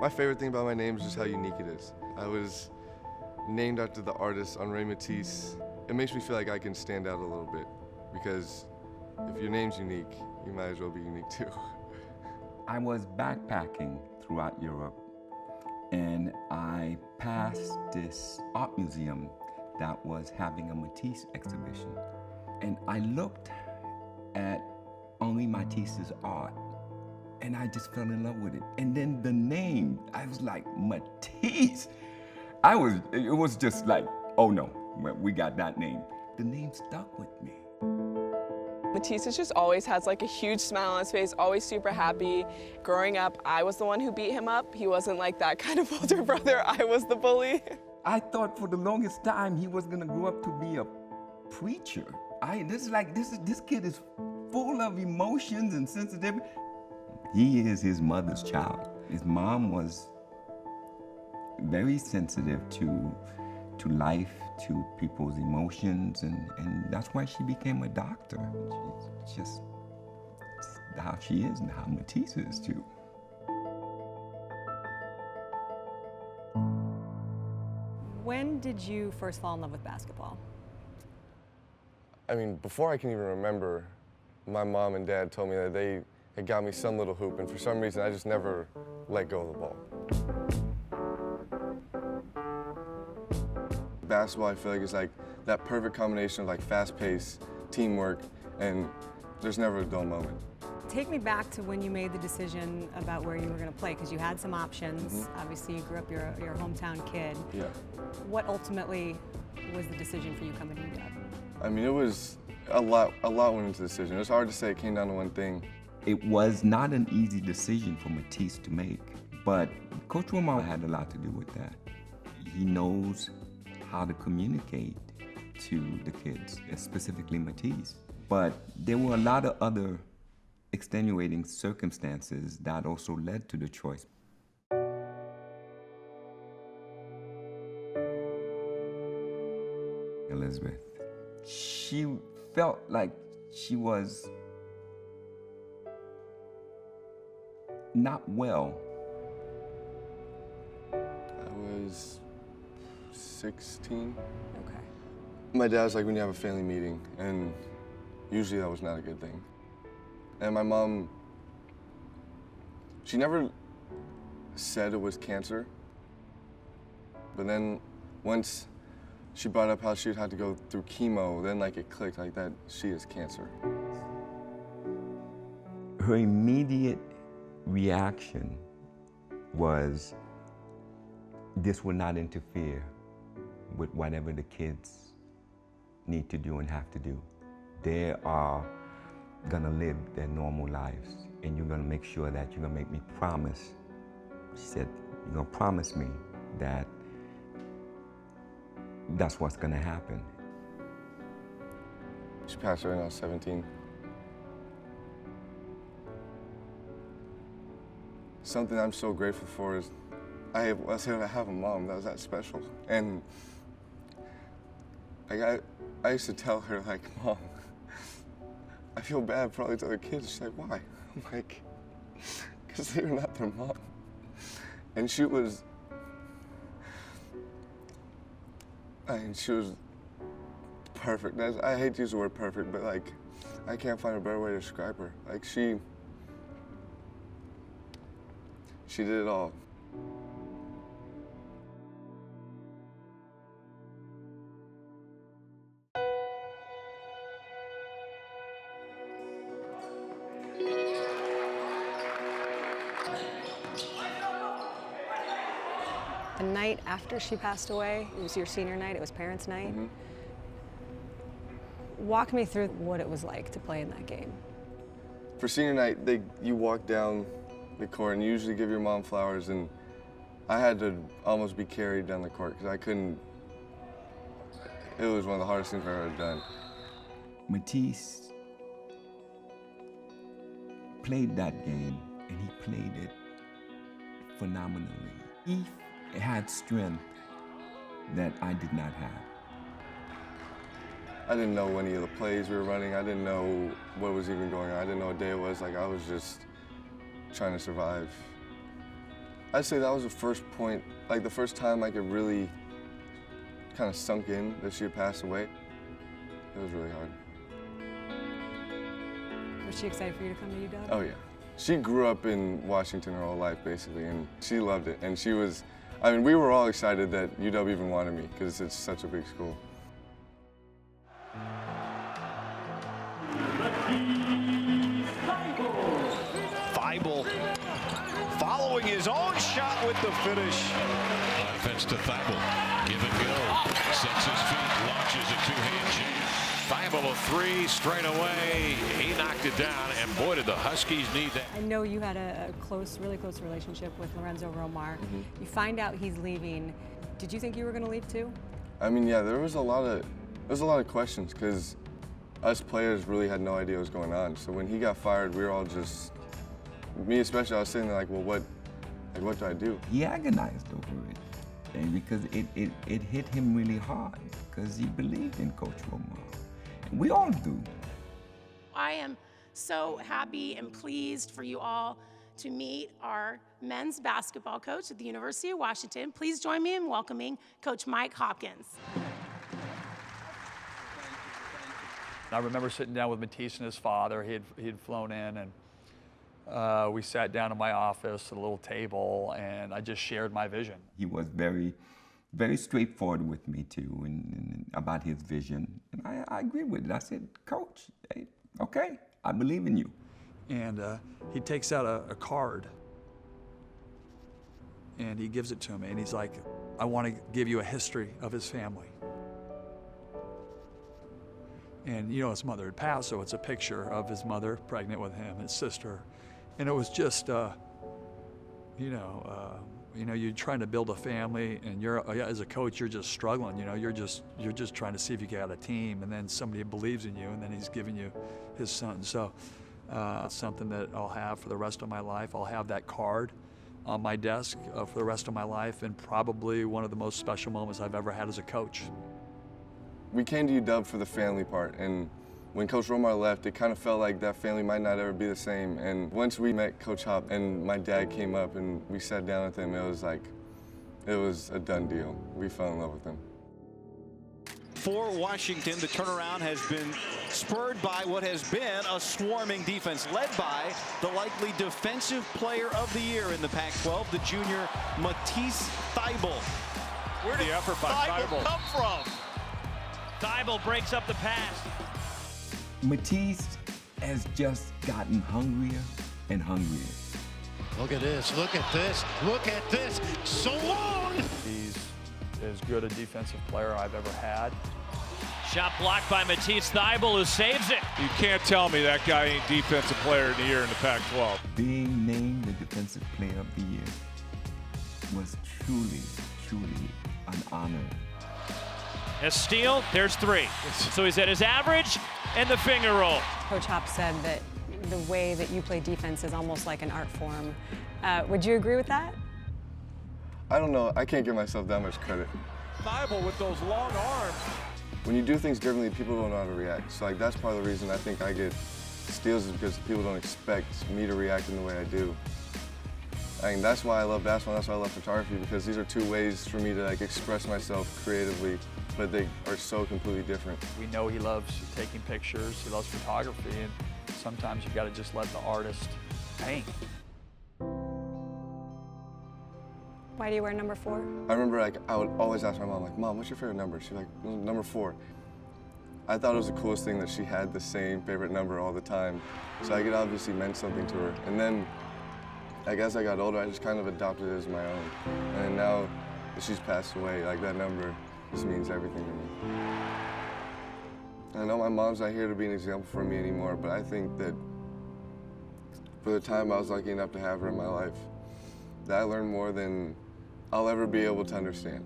My favorite thing about my name is just how unique it is. I was named after the artist Henri Matisse. It makes me feel like I can stand out a little bit because if your name's unique, you might as well be unique too. I was backpacking throughout Europe and I passed this art museum that was having a Matisse exhibition. And I looked at Henri Matisse's art and I just fell in love with it. And then the name, I was like, Matisse. It was just like, oh no, we got that name. The name stuck with me. Matisse just always has like a huge smile on his face, always super happy. Growing up, I was the one who beat him up. He wasn't like that kind of older brother. I was the bully. I thought for the longest time he was gonna grow up to be a preacher. This kid is full of emotions and sensitivity. He is his mother's child. His mom was very sensitive to life, to people's emotions, and that's why she became a doctor. She's just how she is and how Matisse is too. When did you first fall in love with basketball? I mean, before I can even remember, my mom and dad told me that they had got me some little hoop, and for some reason I just never let go of the ball. Basketball, I feel like, is like that perfect combination of like fast pace, teamwork, and there's never a dull moment. Take me back to when you made the decision about where you were going to play, because you had some options. Obviously, you grew up, you're a hometown kid. Yeah. What ultimately was the decision for you coming to UW? I mean, it was a lot went into the decision. It was hard to say. It came down to one thing. It was not an easy decision for Matisse to make, but Coach Wilmar had a lot to do with that. He knows how to communicate to the kids, specifically Matisse. But there were a lot of other extenuating circumstances that also led to the choice. Elizabeth, she felt like she was not well. I was 16. Okay. My dad's like, when you have a family meeting, and usually that was not a good thing. And my mom, she never said it was cancer, but then once she brought up how she would have to go through chemo, then like it clicked like that, she has cancer. Her immediate reaction was, this will not interfere with whatever the kids need to do and have to do. They are gonna live their normal lives, and you're gonna make sure that you're gonna make me promise. She said, you're gonna promise me that that's what's gonna happen. She passed away when I was 17. Something I'm so grateful for is I was able to have a mom that was that special. And like I used to tell her, like, Mom, I feel bad for all these other kids. She's like, why? I'm like, because they were not their mom. And she was perfect. I hate to use the word perfect, but like, I can't find a better way to describe her. Like she did it all. The night after she passed away, it was your senior night, it was parents' night. Walk me through what it was like to play in that game. For senior night, you walk down the court and you usually give your mom flowers, and I had to almost be carried down the court because I couldn't. It was one of the hardest things I've ever done. Matisse played that game, and he played it phenomenally. He had strength that I did not have. I didn't know any of the plays we were running. I didn't know what was even going on. I didn't know what day it was. Like, I was just trying to survive. I'd say that was the first point, like the first time I could really kind of sunk in that she had passed away. It was really hard. Was she excited for you to come to UW? Oh yeah. She grew up in Washington her whole life basically, and she loved it. And she was, I mean, we were all excited that UW even wanted me because it's such a big school. Thybulle following his own shot with the finish. Offense to Thybulle. Give and go. Sets his feet, launches a two-hand jam. Thybulle a three straight away. He knocked it down, and boy, did the Huskies need that. I know you had a really close relationship with Lorenzo Romar. You find out he's leaving. Did you think you were going to leave too? I mean, yeah, there was a lot of questions because us players really had no idea what was going on. So when he got fired, we were all just, me especially, I was sitting there like, well, what do I do? He agonized over it, and because it hit him really hard because he believed in Coach Romar. And we all do. I am so happy and pleased for you all to meet our men's basketball coach at the University of Washington. Please join me in welcoming Coach Mike Hopkins. I remember sitting down with Matisse and his father. He had flown in, and we sat down in my office at a little table, and I just shared my vision. He was very, very straightforward with me too, and about his vision, and I agreed with it. I said, Coach, hey, okay, I believe in you. And he takes out a card, and he gives it to me, and he's like, I want to give you a history of his family. And you know, his mother had passed, so it's a picture of his mother pregnant with him, his sister. And it was just, you're trying to build a family, and you're, as a coach, you're just struggling. You know, you're just trying to see if you got a team, and then somebody believes in you, and then he's giving you his son. So it's something that I'll have for the rest of my life. I'll have that card on my desk for the rest of my life, and probably one of the most special moments I've ever had as a coach. We came to UW for the family part, and when Coach Romar left, it kind of felt like that family might not ever be the same. And once we met Coach Hop and my dad came up and we sat down with him, it was a done deal. We fell in love with him. For Washington, the turnaround has been spurred by what has been a swarming defense, led by the likely Defensive Player of the Year in the Pac-12, the junior Matisse Thybulle. Where did the effort by Thybulle come from? Thybulle breaks up the pass. Matisse has just gotten hungrier and hungrier. Look at this, look at this, look at this. So long! He's as good a defensive player I've ever had. Shot blocked by Matisse Thybulle, who saves it. You can't tell me that guy ain't Defensive Player of the Year in the Pac-12. Being named the Defensive Player of the Year was truly, truly an honor. A steal, there's three. So he's at his average and the finger roll. Coach Hop said that the way that you play defense is almost like an art form. Would you agree with that? I don't know, I can't give myself that much credit. Thybulle with those long arms. When you do things differently, people don't know how to react. So like that's part of the reason I think I get steals is because people don't expect me to react in the way I do. I mean, that's why I love basketball, that's why I love photography, because these are two ways for me to like express myself creatively, but they are so completely different. We know he loves taking pictures, he loves photography, and sometimes you've got to just let the artist paint. Why do you wear number 4? I remember like I would always ask my mom, like, Mom, what's your favorite number? She's like, number 4. I thought it was the coolest thing that she had the same favorite number all the time. So like, it obviously meant something to her. And then, like, as I got older, I just kind of adopted it as my own. And now that she's passed away, like that number just means everything to me. I know my mom's not here to be an example for me anymore, but I think that for the time I was lucky enough to have her in my life, that I learned more than I'll ever be able to understand.